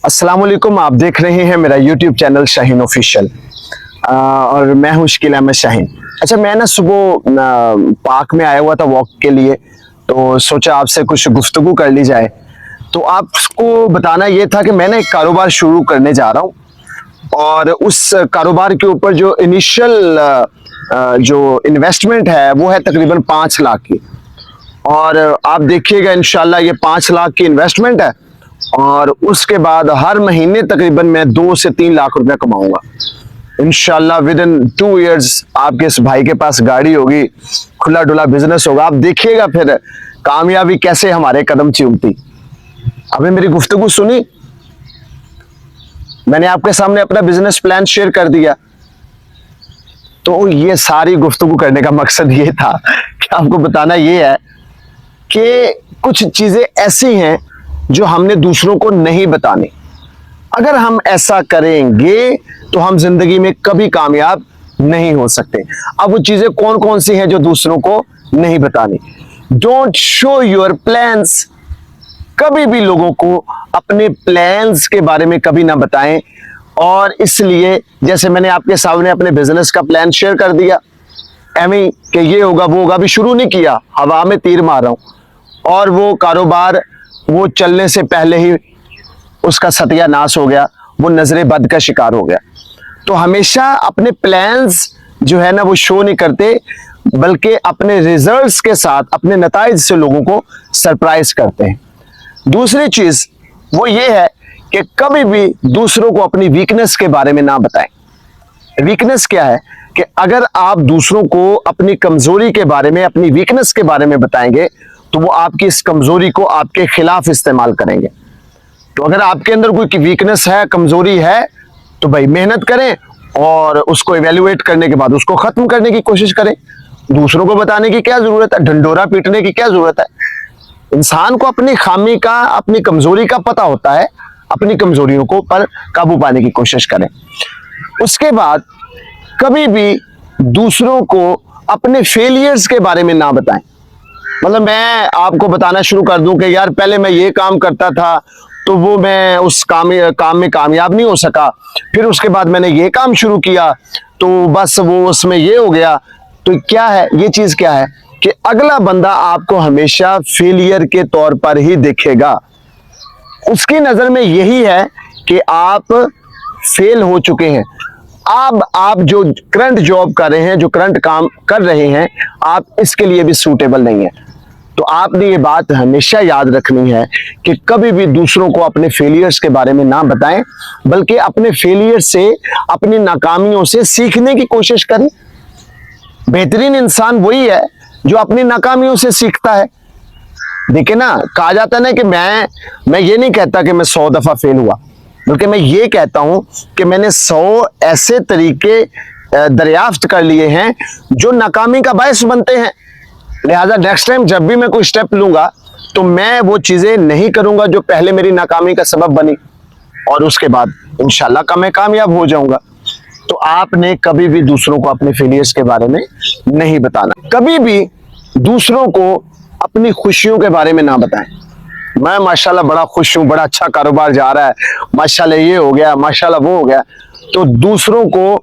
अस्सलाम वालेकुम। आप देख रहे हैं मेरा यूट्यूब चैनल शाहीन ऑफिशियल और मैं हूं शकील अहमद शाहीन। अच्छा, मैं ना सुबह पार्क में आया हुआ था वॉक के लिए, तो सोचा आपसे कुछ गुफ्तगू कर ली जाए। तो आपको बताना ये था कि मैंने एक कारोबार शुरू करने जा रहा हूं और उस कारोबार के ऊपर जो इनिशियल जो इन्वेस्टमेंट है वो है तकरीबन 5 लाख की। और आप देखिएगा इंशाल्लाह ये 5 लाख की इन्वेस्टमेंट है और उसके बाद हर महीने तकरीबन मैं 2 से 3 लाख रुपया कमाऊंगा इंशाल्लाह। विद इन 2 इयर्स आपके इस भाई के पास गाड़ी होगी, खुला डुला बिजनेस होगा। आप देखिएगा फिर कामयाबी कैसे हमारे कदम चूमती। अभी मेरी गुफ्तगू सुनी, मैंने आपके सामने अपना बिजनेस प्लान शेयर कर दिया। तो ये सारी गुफ्तगू करने का मकसद ये था कि आपको बताना ये है कि कुछ चीजें ऐसी हैं जो हमने दूसरों को नहीं बतानी। अगर हम ऐसा करेंगे तो हम जिंदगी में कभी कामयाब नहीं हो सकते। अब वो चीजें कौन कौन सी हैं जो दूसरों को नहीं बतानी। Don't show your plans. कभी भी लोगों को अपने प्लान्स के बारे में कभी ना बताएं। और इसलिए जैसे मैंने आपके सामने अपने बिजनेस का प्लान शेयर कर दिया, एवं कि ये होगा वो होगा, अभी शुरू नहीं किया, हवा में तीर मार रहा हूं और वो कारोबार वो चलने से पहले ही उसका सत्यानाश हो गया, वो नजरे बद का शिकार हो गया। तो हमेशा अपने प्लान्स जो है ना वो शो नहीं करते, बल्कि अपने रिजल्ट्स के साथ, अपने नताइज से लोगों को सरप्राइज करते हैं। दूसरी चीज वो ये है कि कभी भी दूसरों को अपनी वीकनेस के बारे में ना बताएं। वीकनेस क्या है कि अगर आप दूसरों को अपनी कमजोरी के बारे में, अपनी वीकनेस के बारे में बताएंगे तो वो आपकी इस कमजोरी को आपके खिलाफ इस्तेमाल करेंगे। तो अगर आपके अंदर कोई वीकनेस है, कमजोरी है, तो भाई मेहनत करें और उसको इवेल्युएट करने के बाद उसको खत्म करने की कोशिश करें। दूसरों को बताने की क्या जरूरत है, ढंडोरा पीटने की क्या जरूरत है। इंसान को अपनी खामी का, अपनी कमजोरी का पता होता है, अपनी कमजोरियों को पर काबू पाने की कोशिश करें। उसके बाद कभी भी दूसरों को अपने फेलियर्स के बारे में ना बताएं। मतलब मैं आपको बताना शुरू कर दूं कि यार पहले मैं ये काम करता था तो वो मैं उस काम में कामयाब नहीं हो सका, फिर उसके बाद मैंने ये काम शुरू किया तो बस वो उसमें ये हो गया। तो क्या है ये चीज, क्या है कि अगला बंदा आपको हमेशा फेलियर के तौर पर ही देखेगा। उसकी नजर में यही है कि आप फेल हो चुके हैं। अब आप जो करंट जॉब कर रहे हैं, जो करंट काम कर रहे हैं, आप इसके लिए भी सूटेबल नहीं है। तो आपने ये बात हमेशा याद रखनी है कि कभी भी दूसरों को अपने फेलियर्स के बारे में ना बताएं, बल्कि अपने फेलियर से, अपनी नाकामियों से सीखने की कोशिश करें। बेहतरीन इंसान वही है जो अपनी नाकामियों से सीखता है। देखिए ना, कहा जाता है ना कि मैं ये नहीं कहता कि मैं 100 दफा फेल हुआ, बल्कि मैं ये कहता हूं कि मैंने 100 ऐसे तरीके दरियाफ्त कर लिए हैं जो नाकामी का बायस बनते हैं। लिहाजा नेक्स्ट टाइम जब भी मैं कोई स्टेप लूंगा तो मैं वो चीजें नहीं करूंगा जो पहले मेरी नाकामी का सबब बनी, और उसके बाद इंशाल्लाह का मैं कामयाब हो जाऊंगा। तो आपने कभी भी दूसरों को अपने फेलियर्स के बारे में नहीं बताना। कभी भी दूसरों को अपनी खुशियों के बारे में ना बताएं। मैं माशाल्लाह बड़ा खुश हूं, बड़ा अच्छा कारोबार जा रहा है, माशाल्लाह ये हो गया, माशाल्लाह वो हो गया। तो दूसरों को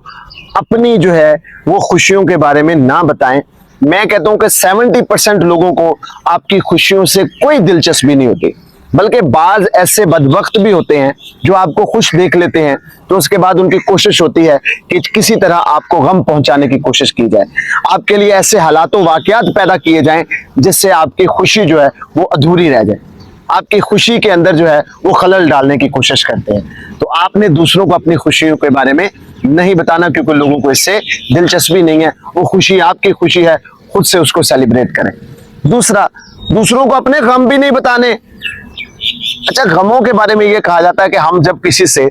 अपनी जो है वो खुशियों के बारे में ना बताएं। मैं कहता हूं कि 70% लोगों को आपकी खुशियों से कोई दिलचस्पी नहीं होती, बल्कि बाज ऐसे बदबख्त भी होते हैं जो आपको खुश देख लेते हैं तो उसके बाद उनकी कोशिश होती है कि किसी तरह आपको गम पहुंचाने की कोशिश की जाए, आपके लिए ऐसे हालातों वाकयात पैदा किए जाएं जिससे आपकी खुशी जो है वो अधूरी रह जाए, आपकी खुशी के अंदर जो है वो खलल डालने की कोशिश करते हैं। तो आपने दूसरों को अपनी खुशियों के बारे में नहीं बताना, क्योंकि लोगों को इससे दिलचस्पी नहीं है। वो खुशी आपकी खुशी है, खुद से उसको सेलिब्रेट करें। दूसरा, दूसरों को अपने गम भी नहीं बताने। अच्छा, गमों के बारे में ये कहा जाता है कि हम जब किसी से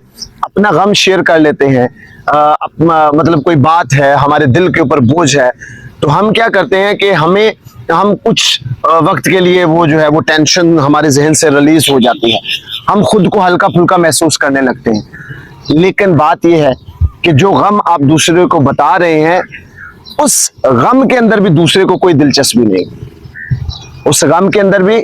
अपना गम शेयर कर लेते हैं, मतलब कोई बात है, हमारे दिल के ऊपर बोझ है, तो हम क्या करते हैं कि हम कुछ वक्त के लिए वो जो है वो टेंशन हमारे जहन से रिलीज हो जाती है, हम खुद को हल्का फुल्का महसूस करने लगते हैं। लेकिन बात यह है कि जो गम आप दूसरे को बता रहे हैं, उस गम के अंदर भी दूसरे को कोई दिलचस्पी नहीं, उस गम के अंदर भी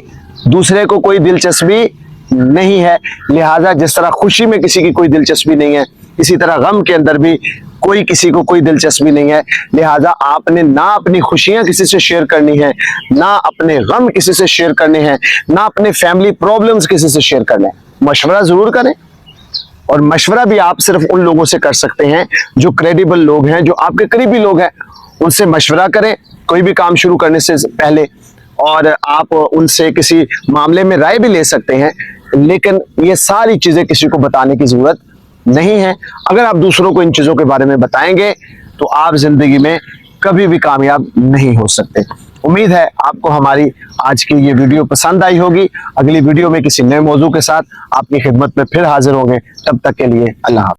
दूसरे को कोई दिलचस्पी नहीं है। लिहाजा जिस तरह खुशी में किसी की कोई दिलचस्पी नहीं है, इसी तरह गम के अंदर भी कोई किसी को कोई दिलचस्पी नहीं है। लिहाजा आपने ना अपनी खुशियां किसी से शेयर करनी है, ना अपने गम किसी से शेयर करने हैं, ना अपने फैमिली प्रॉब्लम्स किसी से शेयर करने हैं। मशवरा जरूर करें, और मशवरा भी आप सिर्फ उन लोगों से कर सकते हैं जो क्रेडिबल लोग हैं, जो आपके करीबी लोग हैं। उनसे मशवरा करें कोई भी काम शुरू करने से पहले, और आप उनसे किसी मामले में राय भी ले सकते हैं, लेकिन ये सारी चीजें किसी को बताने की जरूरत नहीं है। अगर आप दूसरों को इन चीजों के बारे में बताएंगे तो आप जिंदगी में कभी भी कामयाब नहीं हो सकते। उम्मीद है आपको हमारी आज की ये वीडियो पसंद आई होगी। अगली वीडियो में किसी नए मौजू के साथ आपकी खिदमत में फिर हाजिर होंगे। तब तक के लिए अल्लाह हाफ़िज़।